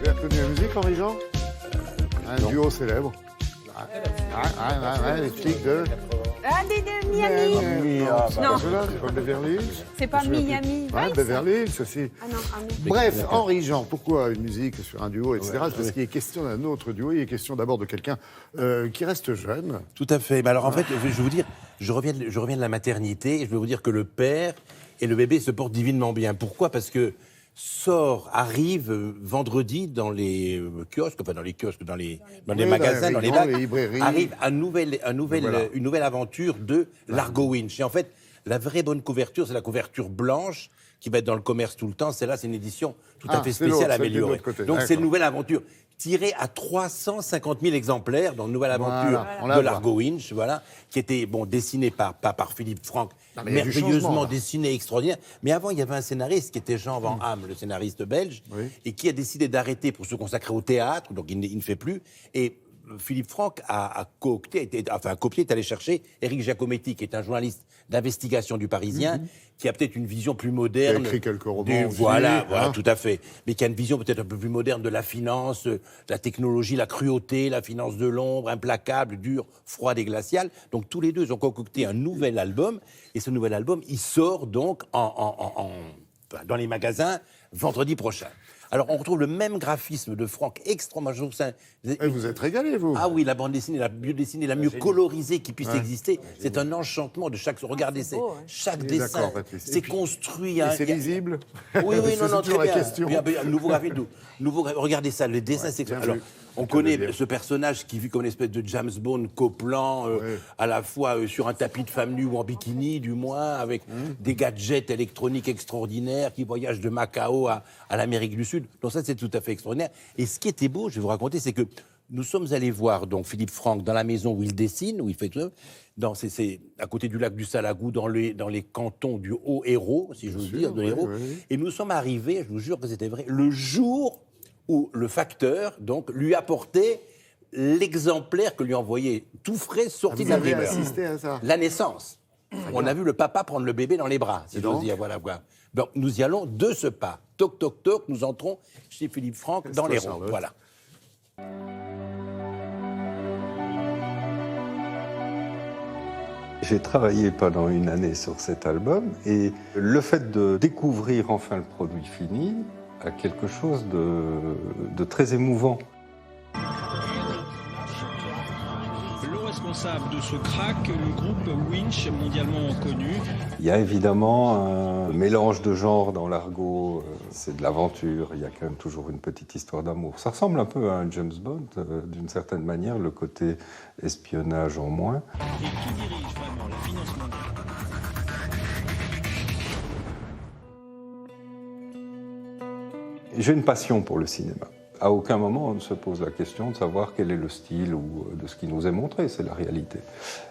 avez reconnu la musique, Henri Jean? Un duo célèbre. Les flics de... Ah, de Miami. Non. C'est pas Beverly Hills? C'est pas Miami. Ouais, Beverly Hills aussi. Ah non, ah non. Bref, Henri Jean, pourquoi une musique sur un duo, etc. C'est parce qu'il est question d'un autre duo, il est question d'abord de quelqu'un qui reste jeune. Tout à fait. Mais alors en fait, je vais vous dire, je reviens de la maternité et je vais vous dire que le père et le bébé se portent divinement bien. Pourquoi? Parce que arrive vendredi dans les kiosques, enfin dans les magasins, dans les bacs, librairies. Arrive une nouvelle aventure de Largo Winch. Et en fait, la vraie bonne couverture, c'est la couverture blanche qui va être dans le commerce tout le temps. Celle-là, c'est une édition tout à fait spéciale, améliorée. Donc c'est une nouvelle aventure tirée à 350 000 exemplaires dans une nouvelle aventure de Largo Winch, voilà, qui était dessinée pas par Philippe Franck, merveilleusement dessiné, extraordinaire. Mais avant, il y avait un scénariste qui était Jean Van Hamme, le scénariste belge, et qui a décidé d'arrêter pour se consacrer au théâtre, donc il ne fait plus. Et Philippe Franck a copié, est allé chercher Éric Giacometti, qui est un journaliste d'investigation du Parisien, qui a peut-être une vision plus moderne. Qui a écrit quelques romans aussi, voilà, tout à fait. Mais qui a une vision peut-être un peu plus moderne de la finance, de la technologie, la cruauté, la finance de l'ombre, implacable, dure, froide et glaciale. Donc tous les deux, ils ont concocté un nouvel album. Et ce nouvel album, il sort donc dans les magasins vendredi prochain. Alors, on retrouve le même graphisme de Franck extraordinaire. Vous êtes régalé, vous. Ah oui, la bande dessinée, la mieux dessinée, la mieux colorisée qui puisse exister. C'est un enchantement de chaque... Regardez, chaque dessin, c'est construit... Et c'est lisible. Oui, non, très bien. Question. Nouveau graphisme, regardez ça, le dessin, c'est... Alors, on connaît ce personnage qui vit comme une espèce de James Bond coplant, à la fois sur un tapis de femme nue ou en bikini, du moins, avec des gadgets électroniques extraordinaires qui voyagent de Macao à l'Amérique du Sud. Donc ça, c'est tout à fait extraordinaire. Et ce qui était beau, je vais vous raconter, c'est que nous sommes allés voir donc Philippe Franck dans la maison où il dessine, où il fait tout ça. C'est à côté du lac du Salagou, dans les cantons du Haut-Hérault, si j'ose dire, de l'Hérault. Et nous sommes arrivés, je vous jure que c'était vrai, le jour où le facteur donc lui apportait l'exemplaire que lui envoyait tout frais sorti de l'imprimeur. Vous avez assisté à ça? La naissance. On a vu le papa prendre le bébé dans les bras, si j'ose dire. Voilà. Donc nous y allons de ce pas. Toc, toc, toc, nous entrons chez Philippe Franck dans l'Hérault. Voilà. J'ai travaillé pendant une année sur cet album et le fait de découvrir enfin le produit fini a quelque chose de très émouvant. Le responsable de ce crack, le groupe Winch, mondialement connu. Il y a évidemment un mélange de genres dans l'argot, c'est de l'aventure, il y a quand même toujours une petite histoire d'amour. Ça ressemble un peu à un James Bond, d'une certaine manière, le côté espionnage en moins. Et qui dirige vraiment la finance mondiale? J'ai une passion pour le cinéma. À aucun moment on ne se pose la question de savoir quel est le style ou de ce qui nous est montré, c'est la réalité.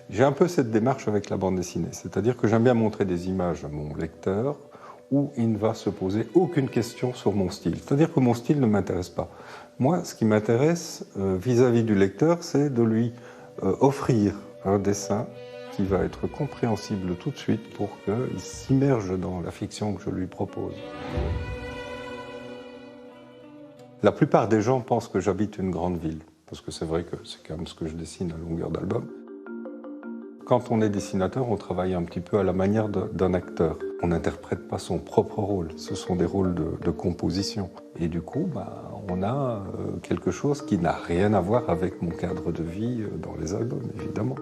J'ai un peu cette démarche avec la bande dessinée, c'est-à-dire que j'aime bien montrer des images à mon lecteur où il ne va se poser aucune question sur mon style. C'est-à-dire que mon style ne m'intéresse pas. Moi, ce qui m'intéresse vis-à-vis du lecteur, c'est de lui offrir un dessin qui va être compréhensible tout de suite pour qu'il s'immerge dans la fiction que je lui propose. La plupart des gens pensent que j'habite une grande ville, parce que c'est vrai que c'est quand même ce que je dessine à longueur d'album. Quand on est dessinateur, on travaille un petit peu à la manière d'un acteur. On n'interprète pas son propre rôle, ce sont des rôles de composition. Et du coup, on a quelque chose qui n'a rien à voir avec mon cadre de vie dans les albums, évidemment.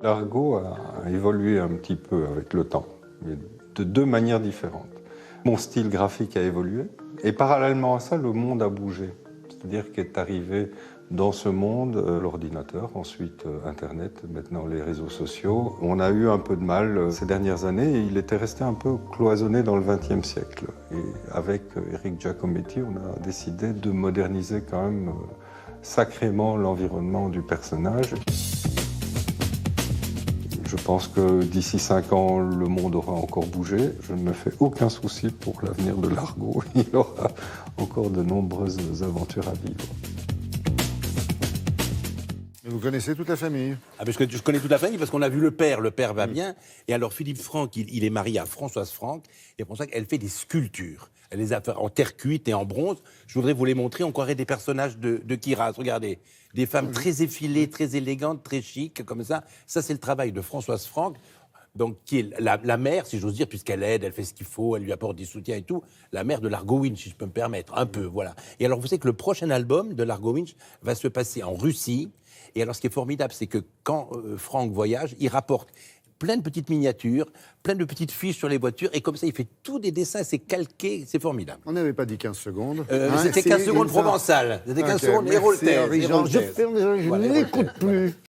L'argot a évolué un petit peu avec le temps, mais de deux manières différentes. Mon style graphique a évolué et parallèlement à ça, le monde a bougé. C'est-à-dire qu'est arrivé dans ce monde l'ordinateur, ensuite Internet, maintenant les réseaux sociaux. On a eu un peu de mal ces dernières années et il était resté un peu cloisonné dans le XXe siècle. Et avec Éric Giacometti, on a décidé de moderniser quand même sacrément l'environnement du personnage. Je pense que d'ici 5 ans, le monde aura encore bougé. Je ne me fais aucun souci pour l'avenir de l'argot. Il aura encore de nombreuses aventures à vivre. Vous connaissez toute la famille? Ah, parce que je connais toute la famille parce qu'on a vu le père va bien. Et alors Philippe Franck, il est marié à Françoise Franck, et pour ça qu'elle fait des sculptures. Elle les a fait en terre cuite et en bronze. Je voudrais vous les montrer, on croirait des personnages de Kiraz. Regardez, des femmes très effilées, très élégantes, très chic, comme ça. Ça, c'est le travail de Françoise Franck, donc, qui est la mère, si j'ose dire, puisqu'elle aide, elle fait ce qu'il faut, elle lui apporte des soutiens et tout, la mère de Largo Winch, si je peux me permettre, un peu, voilà. Et alors, vous savez que le prochain album de Largo Winch va se passer en Russie. Et alors, ce qui est formidable, c'est que quand Franck voyage, il rapporte plein de petites miniatures, plein de petites fiches sur les voitures, et comme ça, il fait tous des dessins, c'est calqué, c'est formidable. On n'avait pas dit 15 secondes. C'était 15 secondes provençales, c'était 15 secondes héraultaises. Je n'écoute plus.